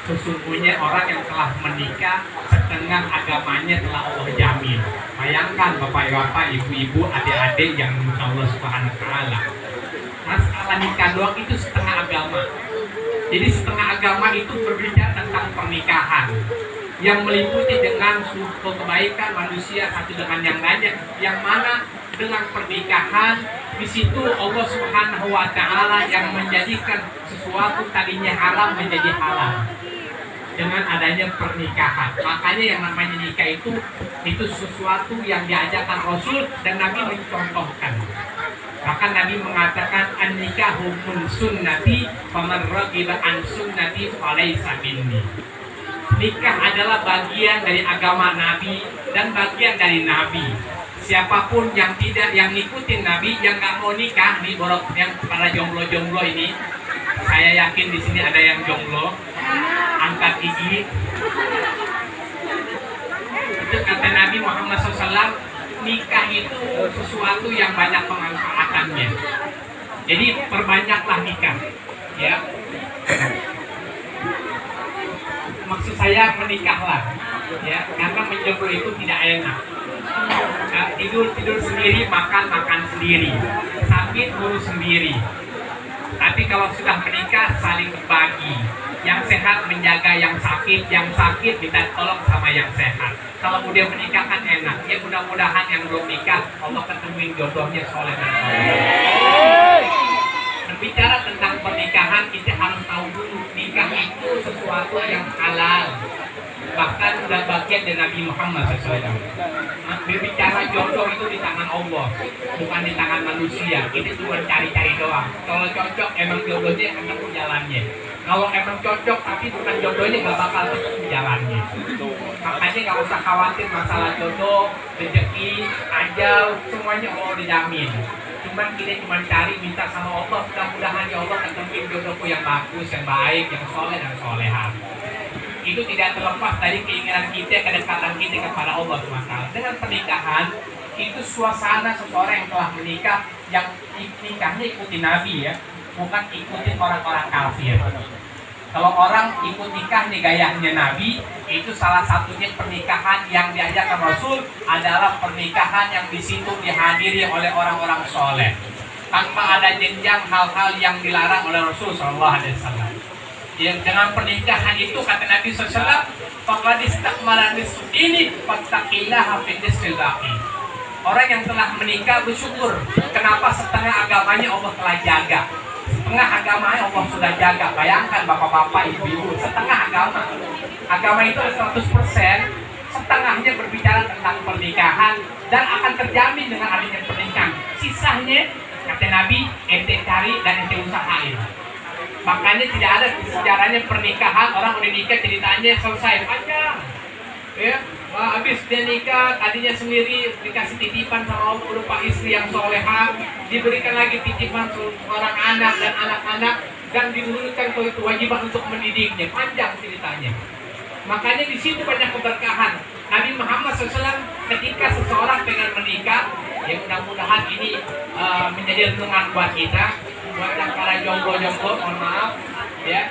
sesungguhnya orang yang telah menikah setengah agamanya telah Allah jamin. Bayangkan bapak-bapak, ibu-ibu, adik-adik yang dimuliakan Allah Subhanahu wa taala. Masalah nikah doang itu setengah agama. Jadi setengah agama itu berbicara tentang pernikahan yang meliputi dengan suatu kebaikan manusia satu dengan yang lainnya, yang mana dengan pernikahan di situ Allah Subhanahu wa taala yang menjadikan sesuatu tadinya haram menjadi halal dengan adanya pernikahan. Makanya yang namanya nikah itu sesuatu yang diajarkan Rasul dan Nabi mencontohkan. Bahkan Nabi mengatakan an-nikahu min sunnati faman raghiba an sunnati falaysa minni. Nikah adalah bagian dari agama Nabi dan bagian dari Nabi. Siapapun yang ngikutin Nabi, yang nggak mau nikah nih, borok yang para jomblo ini, saya yakin di sini ada yang jomblo, angkat gigi. Itu kata Nabi Muhammad SAW, nikah itu sesuatu yang banyak pemanfaatannya. Jadi perbanyaklah nikah, ya. Maksud saya menikahlah, ya, karena menjomblo itu tidak enak. Tidur sendiri, makan sendiri, sakit ngurus sendiri. Tapi kalau sudah menikah saling berbagi. Yang sehat menjaga yang sakit minta tolong sama yang sehat. Kalau udah menikah kan enak. Ya mudah-mudahan yang belum nikah Allah ketemuin jodohnya soleh dan soleh. Berbicara tentang pernikahan, kita harus tahu dulu nikah itu sesuatu yang halal. Bahkan sudah bagian dari Nabi Muhammad SAW. Berbicara jodoh itu di tangan Allah, bukan di tangan manusia. Itu cuma cari-cari doang. Kalau cocok emang jodohnya ketemu jalannya. Kalau emang cocok tapi bukan jodohnya nggak bakal ketemu jalannya. Makanya nggak usah khawatir masalah jodoh, rezeki, ajal, semuanya Allah dijamin. Cuman kita cuma cari, minta sama Allah, mudah-mudahan ya Allah ketemuin jodohku yang bagus, yang baik, yang soleh dan soleha. Itu tidak terlepas dari keinginan kita, kedekatan kita kepada Allah SWT. Dengan pernikahan, itu suasana seseorang yang telah menikah, yang nikahnya ikuti Nabi, ya, bukan ikuti orang-orang kafir. Kalau orang ikut nikah nih gayanya Nabi, itu salah satunya pernikahan yang diajarkan Rasul adalah pernikahan yang di situ dihadiri oleh orang-orang soleh, tanpa ada jenjang hal-hal yang dilarang oleh Rasul SAW. Yang dengan pernikahan itu kata Nabi SAW, faqad istakmala nisfu dini fattaqillaha fi nisfil baqi. Orang yang telah menikah bersyukur kenapa setengah agamanya Allah telah jaga. Setengah agamanya Allah sudah jaga. Bayangkan bapak-bapak, ibu-ibu, setengah agama. Agama itu 100%, setengahnya berbicara tentang pernikahan dan akan terjamin dengan adanya pernikahan. Sisanya kata Nabi, ente cari dan ente usahain. Makanya tidak ada sejarahnya pernikahan orang udah nikah ceritanya selesai panjang, ya. Wah, habis dia nikah tadinya sendiri dikasih titipan sama Allah berupa istri yang soleha, diberikan lagi titipan seorang anak dan anak-anak dan diberikan kewajiban untuk mendidiknya. Panjang ceritanya. Makanya di situ banyak keberkahan. Nabi Muhammad SAW ketika seseorang pengen menikah, ya mudah-mudahan ini menjadi renungan buat kita. Buat yang para jomblo-jomblo, mohon maaf ya,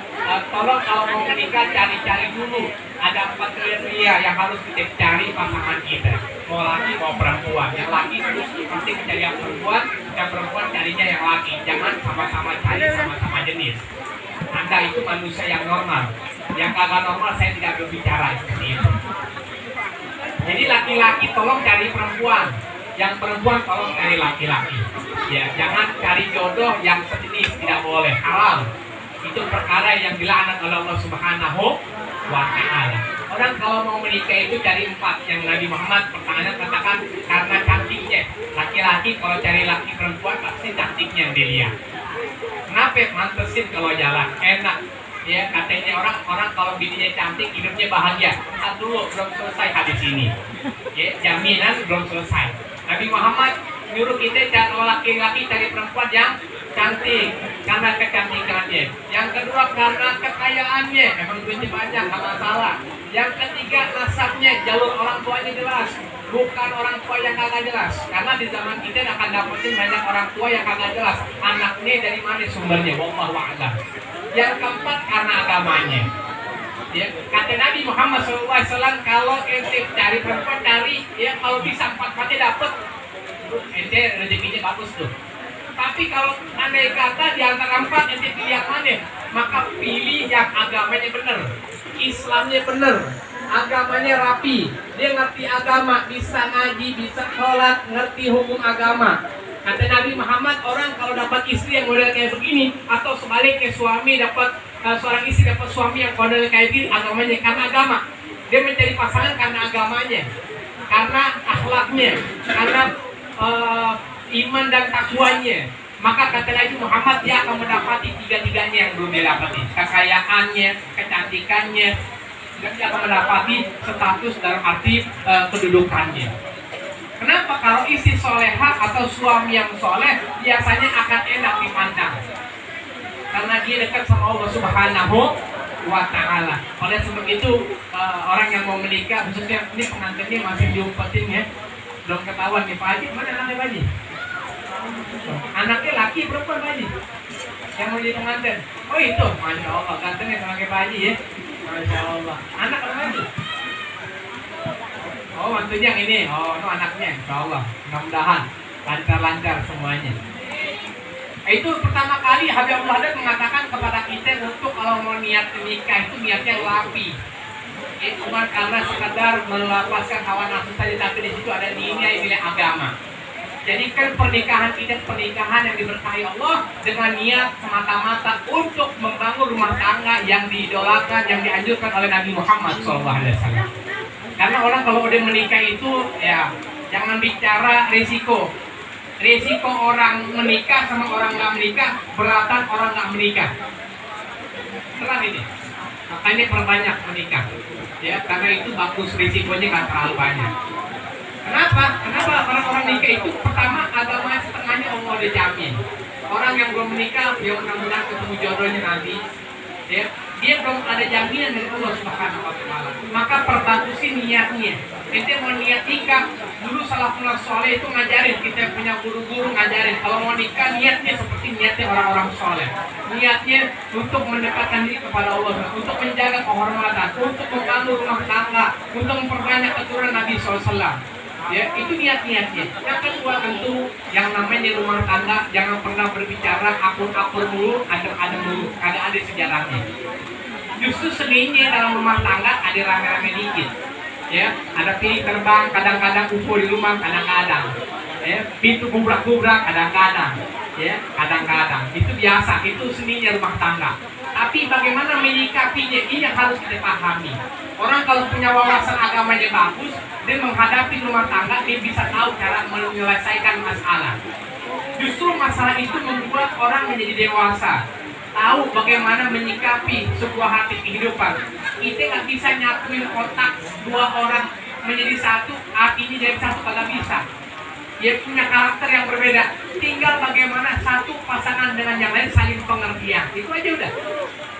tolong kalau mau menikah cari-cari dulu. Ada 4 kriteria yang harus kita cari pasangan kita, mau laki mau perempuan. Yang laki terus pasti mencari yang perempuan carinya yang laki. Jangan sama-sama cari sama-sama jenis. Anda itu manusia yang normal. Yang kagak normal saya tidak berbicara seperti itu. Jadi laki-laki tolong cari perempuan, yang perempuan tolong cari laki-laki. Ya, jangan cari jodoh yang sejenis, tidak boleh, halal. Itu perkara yang dilaknat oleh Allah Subhanahu wa taala. Orang kalau mau menikah itu cari 4. Yang Nabi Muhammad pertanyaan katakan karena cantiknya. Laki-laki kalau cari laki perempuan pasti cantiknya yang dilihat. Kenapa? Mantesin kalau jalan enak. Ya, katanya orang kalau bininya cantik hidupnya bahagia. Entar dulu, belum selesai hadis ini. Ya, jaminan belum selesai. Nabi Muhammad nyuruh kita kalau laki-laki cari perempuan yang cantik karena kecantikannya. Yang kedua karena kekayaannya, emang duitnya banyak, nggak masalah. Yang ketiga nasabnya, jalur orang tuanya jelas, bukan orang tua yang kagak jelas. Karena di zaman kita akan dapetin banyak orang tua yang kagak jelas. Anaknya dari mana sumbernya? Wallahu a'lam. Yang keempat karena agamanya. Ya, kata Nabi Muhammad SAW, kalau ente cari perempuan cari, ya kalau bisa 4-4 dapat, ente rezekinya bagus tuh. Tapi kalau andai kata di antara 4 ente pilih yang mana, maka pilih yang agamanya benar, Islamnya benar, agamanya rapi, dia ngerti agama, bisa ngaji, bisa sholat, ngerti hukum agama. Kata Nabi Muhammad, orang kalau dapat istri yang model kayak begini, atau sebaliknya suami dapat seorang istri dapat suami yang model kayak gini, agamanya karena agama. Dia mencari pasangan karena agamanya, karena akhlaknya, karena iman dan takwanya. Maka kata Nabi Muhammad, dia akan mendapati tiga-tiganya yang belum didapati, kekayaannya, kecantikannya, dan dia akan mendapati status dalam arti kedudukannya. Kenapa? Kalau istri soleha atau suami yang soleh biasanya akan enak dipandang, karena dia dekat sama Allah Subhanahu wa Ta'ala. Oleh sebab itu orang yang mau menikah, khususnya ini pengantinnya masih diumpetin ya, belum ketahuan nih Pak Haji, mana anaknya Pak Haji? Anaknya laki perempuan Pak Haji yang mau jadi pengantin? Oh itu, Masya Allah, gantengnya sama kayak Pak Haji ya, Masya Allah. Anak apa lagi? Oh mantunya yang ini, oh itu anaknya, Insya Allah. Mudah-mudahan lancar-lancar semuanya. Itu pertama kali Habibullah Haddad mengatakan kepada kita untuk kalau mau niat menikah itu niatnya rapi. Itu bukan karena sekadar melepaskan hawa nafsu saja, tapi di situ ada nilai-nilai agama. Jadikan pernikahan kita pernikahan yang diberkahi Allah dengan niat semata-mata untuk membangun rumah tangga yang diidolakan, yang dianjurkan oleh Nabi Muhammad SAW. Karena orang kalau udah menikah itu ya jangan bicara risiko. Risiko orang menikah sama orang nggak menikah, beratan orang nggak menikah. Terang ini, makanya perbanyak menikah. Ya, karena itu bagus, risikonya nggak terlalu banyak. Kenapa? Kenapa orang-orang nikah itu pertama agama setengahnya Allah udah jamin. Orang yang belum menikah, dia mudah-mudahan ketemu jodohnya nanti. Ya, dia belum ada jaminan dari Allah Subhanahu wa Ta'ala. Maka perbagusin niatnya. Ente mau niat nikah, dulu salafun soleh itu ngajarin, kita punya guru-guru ngajarin kalau mau nikah niatnya seperti niatnya orang-orang soleh. Niatnya untuk mendekatkan diri kepada Allah, untuk menjaga kehormatan, untuk membangun rumah tangga, untuk memperbanyak keturunan Nabi SAW. Ya, itu niat-niatnya. Yang kedua tentu yang namanya rumah tangga jangan pernah berbicara akur-akur mulu, adem-adem mulu, kagak ada sejarahnya. Justru seninya dalam rumah tangga ada rame-rame dikit. Ya, ada pilih terbang, kadang-kadang UFO di rumah, kadang-kadang. Ya, pintu gubrak-gubrak, kadang-kadang. Ya, kadang-kadang. Itu biasa, itu seninya rumah tangga. Tapi bagaimana menyikapinya ini yang harus kita pahami. Orang kalau punya wawasan agamanya bagus, dia menghadapi rumah tangga, dia bisa tahu cara menyelesaikan masalah. Justru masalah itu membuat orang menjadi dewasa, tahu bagaimana menyikapi sebuah hati kehidupan. Kita nggak bisa nyatuin otak dua orang menjadi satu, artinya jadi satu kagak bisa. Dia punya karakter yang berbeda. Tinggal bagaimana satu pasangan dengan yang lain saling pengertian. Itu aja udah.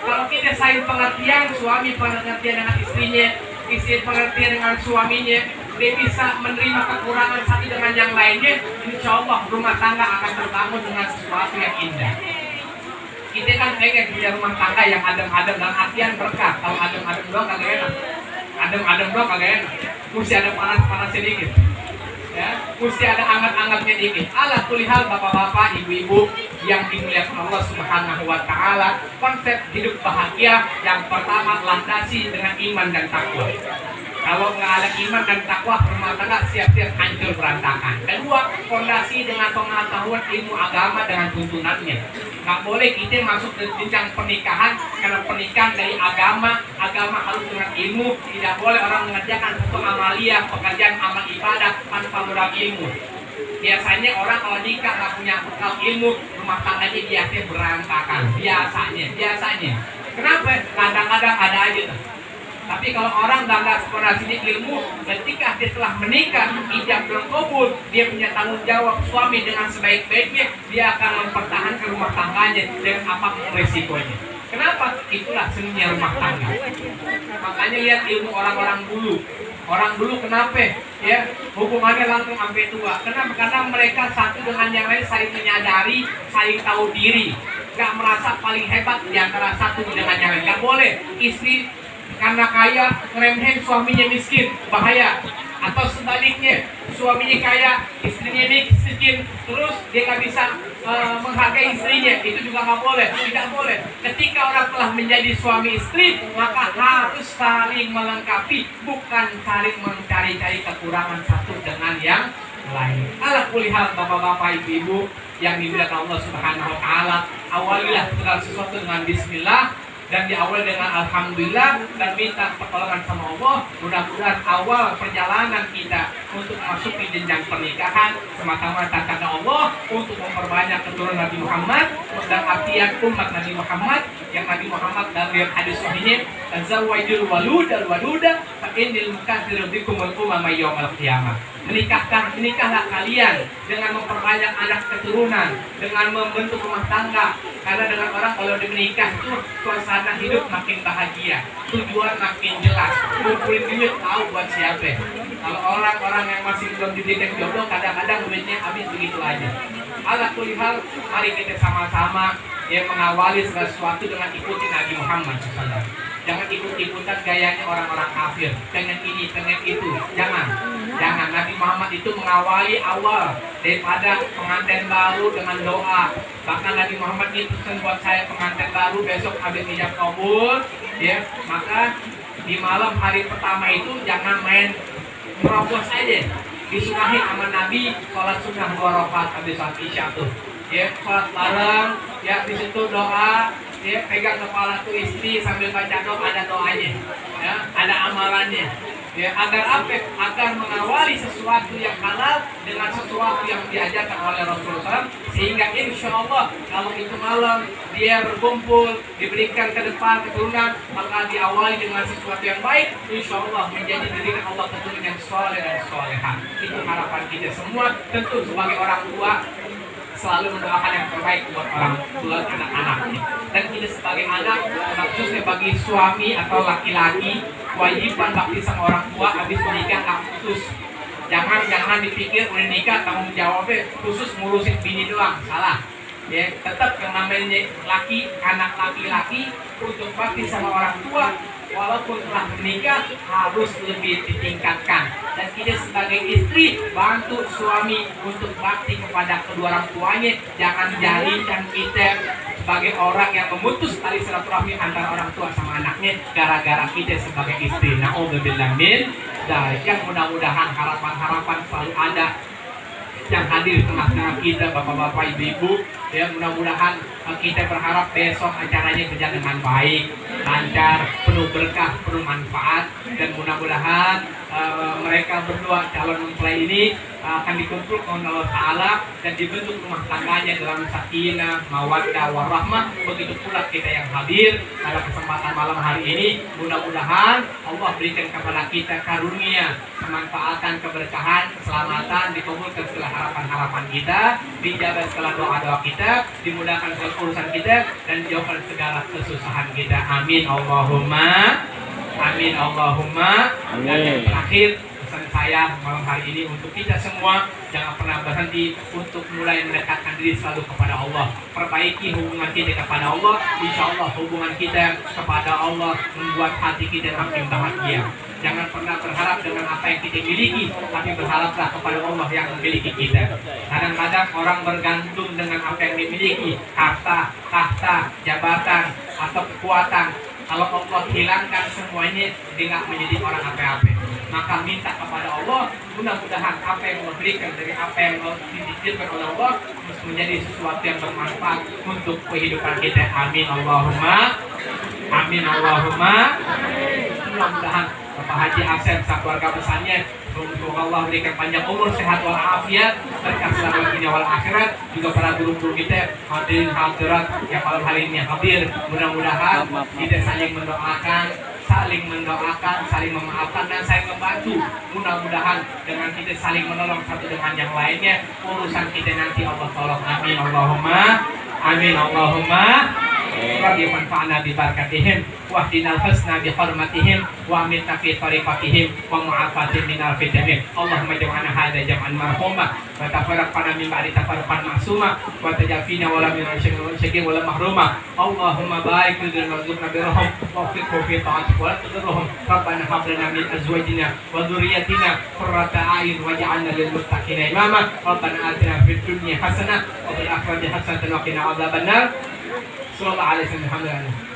Kalau kita saling pengertian, suami pengertian dengan istrinya, istri pengertian dengan suaminya, dia bisa menerima kekurangan satu dengan yang lainnya, insya Allah rumah tangga akan terbangun dengan sesuatu yang indah. Kita kan pengen punya rumah tangga yang adem-adem dan artian berkah. Kalau adem-adem doang kagak enak. Adem-adem doang kagak enak. Mesti ada panas-panas sedikit. Ya, mesti ada anget-angetnya dikit. Ala kulihal bapak-bapak, ibu-ibu yang dimuliakan Allah Subhanahu wa Ta'ala, konsep hidup bahagia yang pertama landasi dengan iman dan takwa. Kalau nggak ada iman dan takwa, rumah tangga siap-siap hancur berantakan. Kedua, fondasi dengan pengetahuan ilmu agama dengan tuntunannya. Nggak boleh kita masuk ke jenjang pernikahan karena pernikahan dari agama harus dengan ilmu. Tidak boleh orang mengerjakan satu amalia, pekerjaan amal ibadah tanpa modal ilmu. Biasanya orang kalau nikah nggak punya bekal ilmu, rumah tangganya biasanya berantakan. Biasanya. Kenapa? Kadang-kadang ada aja tuh. Tapi kalau orang nggak fondasinya ilmu, ketika dia telah menikah, ijab belum kabul, dia punya tanggung jawab suami dengan sebaik-baiknya, dia akan mempertahankan rumah tangganya dengan apapun resikonya. Kenapa? Itulah seninya rumah tangga. Makanya lihat ilmu orang-orang dulu. Orang dulu kenapa? Ya, hubungannya langsung sampai tua. Kenapa? Karena mereka satu dengan yang lain saling menyadari, saling tahu diri. Gak merasa paling hebat di antara satu dengan yang lain. Gak boleh istri karena kaya ngeremehin suaminya miskin, bahaya. Atau sebaliknya, suaminya kaya, istrinya miskin, terus dia nggak bisa menghargai istrinya, itu juga nggak boleh, tidak boleh. Ketika orang telah menjadi suami istri, maka harus saling melengkapi, bukan saling mencari-cari kekurangan satu dengan yang lain. Ala kulli hal, bapak-bapak, ibu-ibu yang dimuliakan Allah Subhanahu wa taala, awalilah segala sesuatu dengan bismillah dan diawali dengan alhamdulillah dan minta pertolongan sama Allah. Mudah-mudahan awal perjalanan kita untuk masuk di jenjang pernikahan semata-mata karena Allah, untuk memperbanyak keturunan Nabi Muhammad dan artian umat Nabi Muhammad, yang Nabi Muhammad dalam hadis sahihnya, tazawwajul waluda fa innal mukatsiru bikum al umama yaumil qiyamah. Menikahlah kalian dengan memperbanyak anak keturunan, dengan membentuk rumah tangga. Karena dengan orang kalau menikah itu suasana hidup makin bahagia, tujuan makin jelas, ngumpulin duit tahu buat siapa. Kalau orang-orang yang masih belum diberikan jodoh, kadang-kadang duitnya habis begitu aja. Ala kulli hal, mari kita sama-sama yang mengawali segala sesuatu dengan ikuti Nabi Muhammad SAW. Jangan ikut-ikutan gayanya orang-orang kafir, pengen ini, pengen itu. Jangan. Nabi Muhammad itu mengawali awal daripada pengantin baru dengan doa. Bahkan Nabi Muhammad itu pesan buat saya, pengantin baru besok habis ijab kabul, ya, maka di malam hari pertama itu jangan main merobos aja. Disunahi sama Nabi sholat sunnah 2 rakaat habis sholat isya tuh. Ya, sholat bareng, ya, di situ doa. Ya, pegang kepala tuh istri sambil baca doa, ada doanya, ya, ada amalannya, ya, agar apa? Agar mengawali sesuatu yang halal dengan sesuatu yang diajarkan oleh Rasulullah SAW, sehingga insya Allah kalau itu malam dia berkumpul, diberikan ke depan keturunan, maka diawali dengan sesuatu yang baik, insya Allah menjadi dirikan Allah keturunan yang soleh dan soleha. Itu harapan kita semua, tentu sebagai orang tua selalu mendoakan yang terbaik buat orang tua anak-anaknya. Dan kita sebagai anak, khususnya bagi suami atau laki-laki, kewajiban bakti sama orang tua habis menikah nggak khusus. Jangan dipikir udah nikah tanggung jawabnya khusus ngurusin bini doang, salah. Ya, tetap yang namanya anak laki-laki untuk bakti sama orang tua, walaupun telah menikah harus lebih ditingkatkan. Dan kita sebagai istri bantu suami untuk bakti kepada kedua orang tuanya. Jangan jadikan kita sebagai orang yang memutus tali silaturahmi antara orang tua sama anaknya gara-gara kita sebagai istri. Na'udzubillah min dzalik. Yang mudah-mudahan harapan-harapan selalu ada yang hadir di tengah-tengah kita, bapak-bapak, ibu-ibu, ya, mudah-mudahan kita berharap besok acaranya berjalan dengan baik, lancar, penuh berkah, penuh manfaat, dan mudah-mudahan mereka berdua calon mempelai ini akan dikumpulkan oleh Allah Ta'ala dan dibentuk rumah tangganya dalam sakinah, mawaddah, warahmah. Begitu pula kita yang hadir pada kesempatan malam hari ini, mudah-mudahan Allah berikan kepada kita karunia, kemanfaatan, keberkahan, keselamatan, dikabulkan segala harapan-harapan kita, dijaga segala doa-doa kita, dimudahkan segala urusan kita, dan dijauhkan segala kesusahan kita. Amin Allahumma. Amin Allahumma. Dan yang terakhir, pesan saya malam hari ini untuk kita semua, jangan pernah berhenti untuk mulai mendekatkan diri selalu kepada Allah. Perbaiki hubungan kita kepada Allah. Insya Allah hubungan kita kepada Allah membuat hati kita makin bahagia. Jangan pernah berharap dengan apa yang kita miliki, tapi berharaplah kepada Allah yang memiliki kita. Kadang-kadang orang bergantung dengan apa yang dimiliki, harta, tahta, jabatan, atau kekuatan. Kalau Allah hilangkan semuanya, dia nggak menjadi orang apa-apa. Maka minta kepada Allah, mudah-mudahan apa yang Allah berikan dari apa yang dititipkan oleh Allah menjadi sesuatu yang bermanfaat untuk kehidupan kita. Amin Allahumma. Amin Allahumma. Mudah-mudahan Bapak Haji Asep serta keluarga besarnya, semoga Allah berikan panjang umur, sehat walafiat, berkah selamat dunia wal akhirat. Juga para guru-guru kita, hadirin hadirat yang malam hari ini hadir, mudah-mudahan kita saling mendoakan, saling memaafkan, dan saling membantu. Mudah-mudahan dengan kita saling menolong satu dengan yang lainnya, urusan kita nanti Allah tolong. Amin Allahumma. Amin Allahumma. رب وانفعنا ببركتهم واهدنا الحسنى بحرمتهم وامتنا في طريقتهم ومعافاتهم من الفتن اللهم اجعلنا هذا جمعا مرحوما وتفرقنا من بعد تفرقا معصوما وتجعل فينا ولا من شقي ولا محروما اللهم بارك لنا وارزقنا برهم ووفقهم في طاعتك ولا تضرهم ربنا هب لنا من ازواجنا وذريتنا قرة اعين واجعلنا للمتقين اماما ربنا اتنا في الدنيا حسنه وفي الاخره حسنه وقنا عذاب النار صلى الله عليه وسلم الحمد لله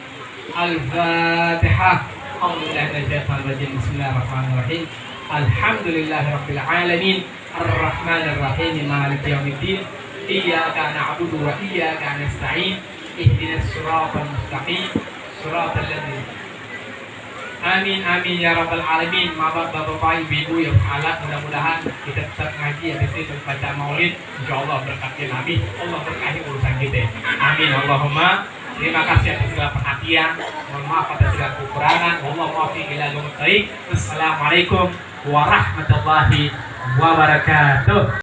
الفاتحة أعوذ بالله من الشيطان الرجيم بسم الله الرحمن الرحيم الحمد لله رب العالمين الرحمن الرحيم مالك يوم الدين إياك نعبد وإياك نستعين اهدنا الصراط المستقيم صراط الذين Amin amin ya rabbal alamin. Maaf bapak ibu yang halal, mudah-mudahan kita tetap ngaji ya kita baca maulid, insyaallah berkatnya Nabi, Allah berkahi urusan kita. Amin Allahumma. Terima kasih atas segala perhatian. Mohon maaf atas segala kekurangan. Wallahu muwaffiq ila aqwamit thoriq. Assalamualaikum warahmatullahi wabarakatuh.